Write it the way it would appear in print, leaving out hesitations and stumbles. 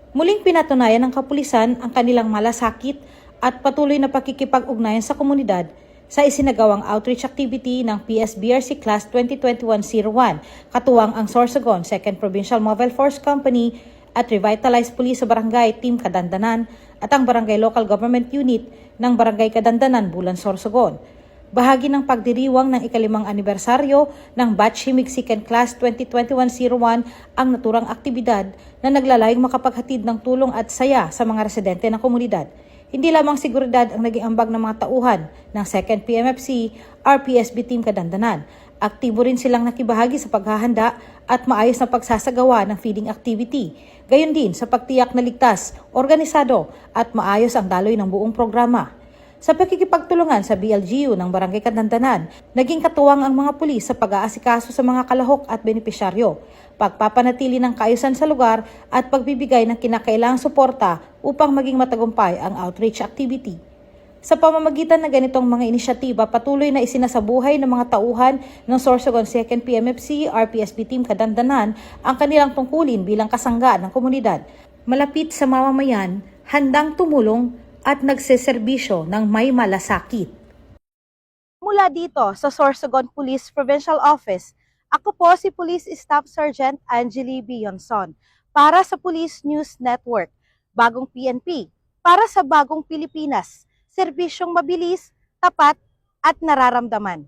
Muling pinatunayan ng kapulisan ang kanilang malasakit at patuloy na pakikipag-ugnayan sa komunidad sa isinagawang outreach activity ng PSBRC Class 2021-01, katuwang ang Sorsogon 2nd Provincial Mobile Force Company at Revitalized Police sa Barangay Team Kadandanan at ang Barangay Local Government Unit ng Barangay Kadandanan, Bulan, Sorsogon. Bahagi ng pagdiriwang ng ikalimang anibersaryo ng Batch Himigsikan Class 2021-01 ang naturang aktibidad na naglalayong makapaghatid ng tulong at saya sa mga residente ng komunidad. Hindi lamang seguridad ang naging ambag ng mga tauhan ng 2nd PMFC RPSB Team Kadandanan. Aktibo rin silang nakibahagi sa paghahanda at maayos na pagsasagawa ng feeding activity. Gayon din sa pagtiyak na ligtas, organisado at maayos ang daloy ng buong programa. Sa pakikipagtulungan sa BLGU ng Barangay Kadandanan, naging katuwang ang mga pulis sa pag-aasikaso sa mga kalahok at benepisyaryo, pagpapanatili ng kaayusan sa lugar at pagbibigay ng kinakailangang suporta upang maging matagumpay ang outreach activity. Sa pamamagitan ng ganitong mga inisyatiba, patuloy na isinasabuhay ng mga tauhan ng Sorsogon 2nd PMFC RPSB Team Kadandanan ang kanilang tungkulin bilang kasangga ng komunidad, malapit sa mamamayan, handang tumulong at nagseserbisyo ng may malasakit. Mula dito sa Sorsogon Police Provincial Office, ako po si Police Staff Sergeant Angeli Bionson para sa Police News Network, Bagong PNP, para sa Bagong Pilipinas, serbisyong mabilis, tapat at nararamdaman.